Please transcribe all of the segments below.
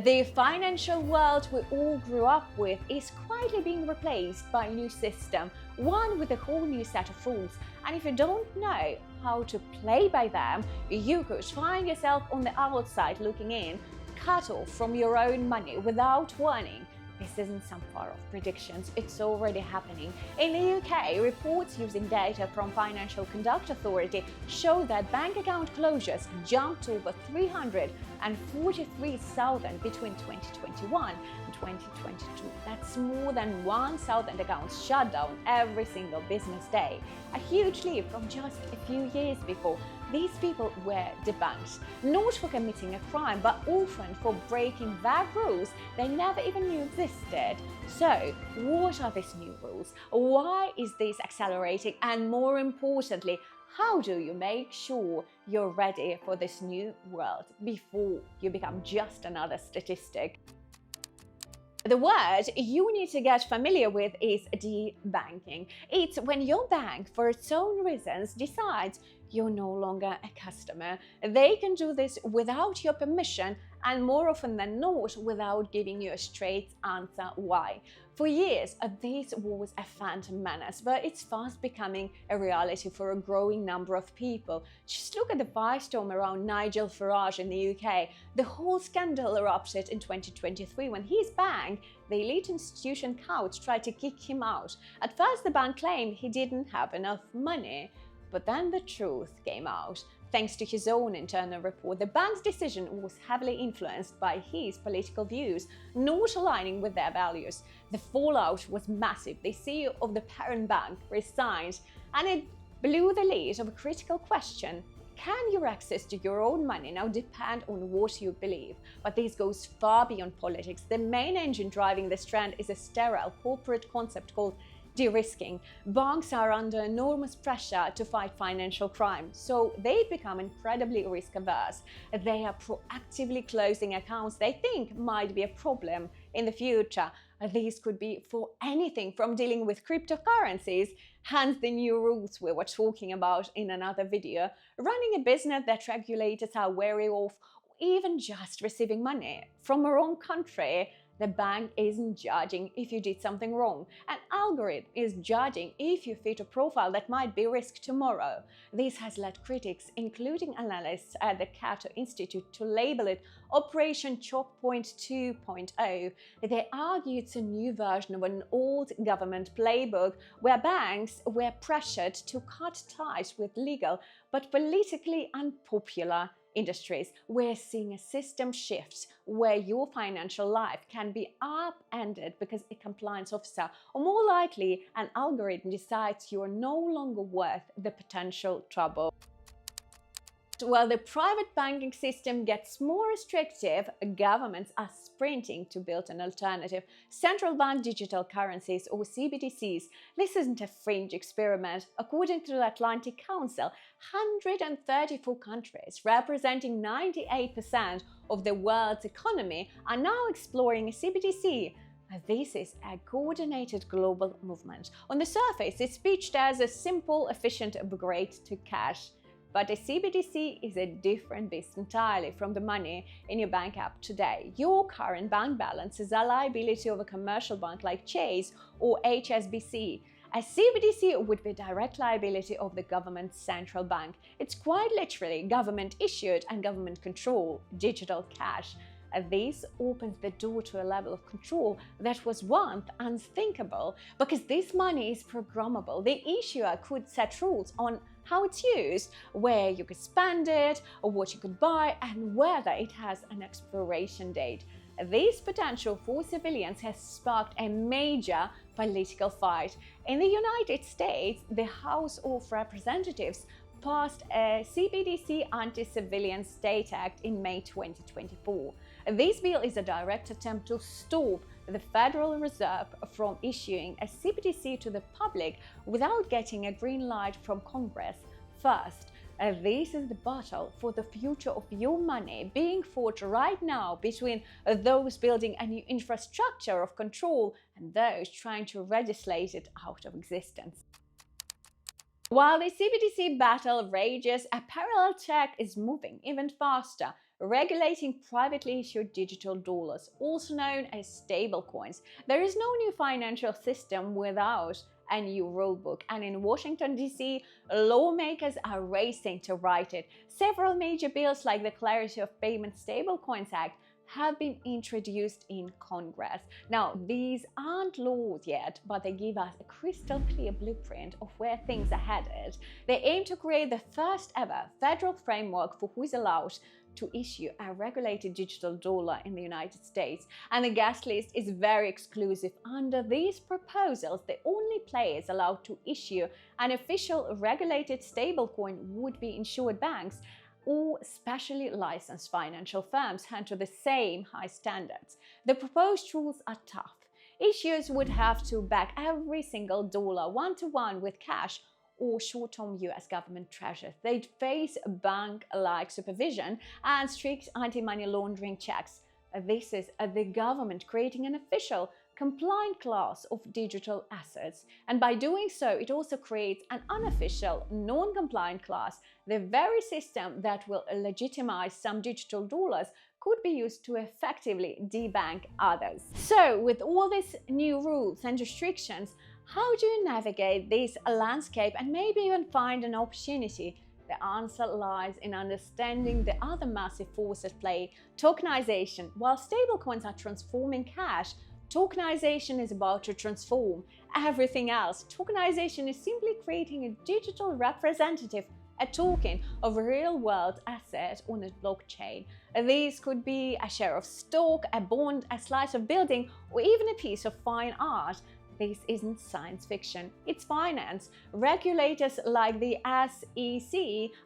The financial world we all grew up with is quietly being replaced by a new system, one with a whole new set of rules. And if you don't know how to play by them, you could find yourself on the outside looking in, cut off from your own money without warning. This isn't some far-off predictions, it's already happening. In the UK, reports using data from Financial Conduct Authority show that bank account closures jumped over 343,000 between 2021 and 2022. That's more than 1,000 accounts shut down every single business day. A huge leap from just a few years before. These people were debunked, not for committing a crime, but often for breaking vague rules they never even knew existed. So, what are these new rules? Why is this accelerating? And more importantly, how do you make sure you're ready for this new world before you become just another statistic? The word you need to get familiar with is debanking. It's when your bank, for its own reasons, decides you're no longer a customer. They can do this without your permission and more often than not without giving you a straight answer why. For years, this was a phantom menace, but it's fast becoming a reality for a growing number of people. Just look at the firestorm around Nigel Farage in the UK. The whole scandal erupted in 2023 when his bank, the elite institution Coutts, tried to kick him out. At first, the bank claimed he didn't have enough money. But then the truth came out. Thanks to his own internal report, the bank's decision was heavily influenced by his political views, not aligning with their values. The fallout was massive. The CEO of the parent bank resigned, and it blew the lid of a critical question. Can your access to your own money now depend on what you believe? But this goes far beyond politics. The main engine driving this trend is a sterile corporate concept called de-risking. Banks are under enormous pressure to fight financial crime, so they become incredibly risk-averse. They are proactively closing accounts they think might be a problem in the future. These could be for anything from dealing with cryptocurrencies, hence the new rules we were talking about in another video, running a business that regulators are wary of, or even just receiving money from a wrong country. The bank isn't judging if you did something wrong. An algorithm is judging if you fit a profile that might be risk tomorrow. This has led critics, including analysts at the Cato Institute, to label it Operation Choke Point 2.0. They argue it's a new version of an old government playbook where banks were pressured to cut ties with legal but politically unpopular industries. We're seeing a system shift where your financial life can be upended because a compliance officer, or more likely an algorithm, decides you're no longer worth the potential trouble. While the private banking system gets more restrictive, governments are sprinting to build an alternative. Central bank digital currencies, or CBDCs. This isn't a fringe experiment. According to the Atlantic Council, 134 countries, representing 98% of the world's economy, are now exploring a CBDC. This is a coordinated global movement. On the surface, it's pitched as a simple, efficient upgrade to cash. But a CBDC is a different beast entirely from the money in your bank app today. Your current bank balance is a liability of a commercial bank like Chase or HSBC. A CBDC would be a direct liability of the government's central bank. It's quite literally government-issued and government-controlled digital cash. This opens the door to a level of control that was once unthinkable, because this money is programmable. The issuer could set rules on how it's used, where you could spend it, or what you could buy, and whether it has an expiration date. This potential for civilians has sparked a major political fight. In the United States, the House of Representatives passed a CBDC Anti-Civilian State Act in May 2024. This bill is a direct attempt to stop the Federal Reserve from issuing a CBDC to the public without getting a green light from Congress. First, this is the battle for the future of your money being fought right now between those building a new infrastructure of control and those trying to legislate it out of existence. While the CBDC battle rages, a parallel track is moving even faster, regulating privately issued digital dollars, also known as stablecoins. There is no new financial system without a new rulebook, and in Washington, D.C., lawmakers are racing to write it. Several major bills, like the Clarity of Payment Stablecoins Act, have been introduced in Congress. Now, these aren't laws yet, but they give us a crystal clear blueprint of where things are headed. They aim to create the first ever federal framework for who is allowed to issue a regulated digital dollar in the United States. And the guest list is very exclusive. Under these proposals, the only players allowed to issue an official regulated stablecoin would be insured banks or specially licensed financial firms held to the same high standards. The proposed rules are tough. Issuers would have to back every single dollar one-to-one with cash or short-term US government treasuries. They'd face bank-like supervision and strict anti-money laundering checks. This is the government creating an official compliant class of digital assets. And by doing so, it also creates an unofficial, non-compliant class. The very system that will legitimize some digital dollars could be used to effectively debank others. So, with all these new rules and restrictions, how do you navigate this landscape and maybe even find an opportunity? The answer lies in understanding the other massive force at play, tokenization. While stablecoins are transforming cash, tokenization is about to transform everything else. Tokenization is simply creating a digital representative, a token of a real-world asset on a blockchain. These could be a share of stock, a bond, a slice of building, or even a piece of fine art. This isn't science fiction, it's finance. Regulators like the SEC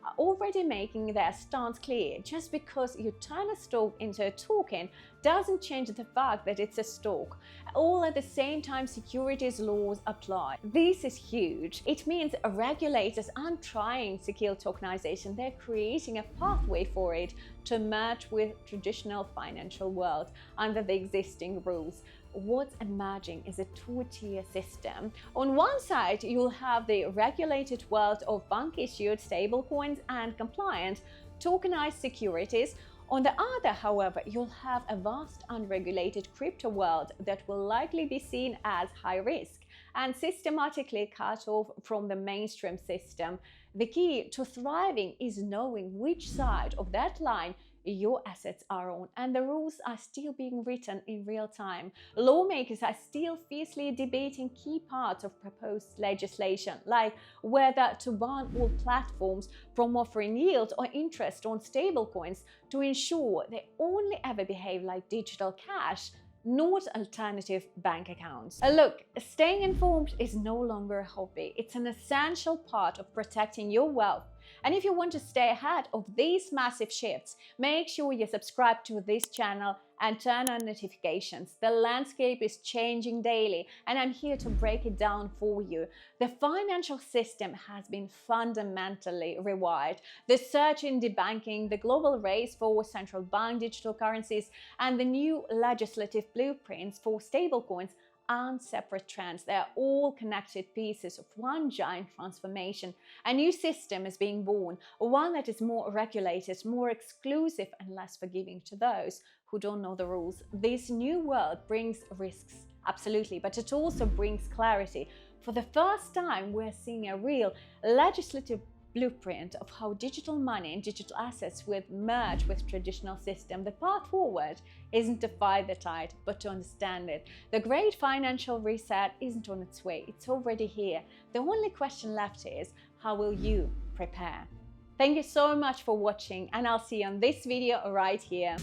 are already making their stance clear. Just because you turn a stock into a token doesn't change the fact that it's a stock. All at the same time, securities laws apply. This is huge. It means regulators aren't trying to kill tokenization, they're creating a pathway for it to merge with traditional financial world under the existing rules. What's emerging is a two-tier system. On one side, you'll have the regulated world of bank-issued stablecoins and compliant tokenized securities. On the other, however, you'll have a vast unregulated crypto world that will likely be seen as high risk and systematically cut off from the mainstream system. The key to thriving is knowing which side of that line your assets are on, and the rules are still being written in real time. Lawmakers are still fiercely debating key parts of proposed legislation, like whether to ban all platforms from offering yield or interest on stablecoins to ensure they only ever behave like digital cash, not alternative bank accounts. Look, staying informed is no longer a hobby. It's an essential part of protecting your wealth. And if you want to stay ahead of these massive shifts, make sure you subscribe to this channel and turn on notifications. The landscape is changing daily, and I'm here to break it down for you. The financial system has been fundamentally rewired. The surge in debanking, the global race for central bank digital currencies, and the new legislative blueprints for stablecoins aren't separate trends. They are all connected pieces of one giant transformation. A new system is being born, one that is more regulated, more exclusive, and less forgiving to those who don't know the rules. This new world brings risks, absolutely, but it also brings clarity. For the first time, we're seeing a real legislative blueprint of how digital money and digital assets will merge with traditional system. The path forward isn't to fight the tide, but to understand it. The great financial reset isn't on its way, it's already here. The only question left is, how will you prepare? Thank you so much for watching, and I'll see you on this video right here.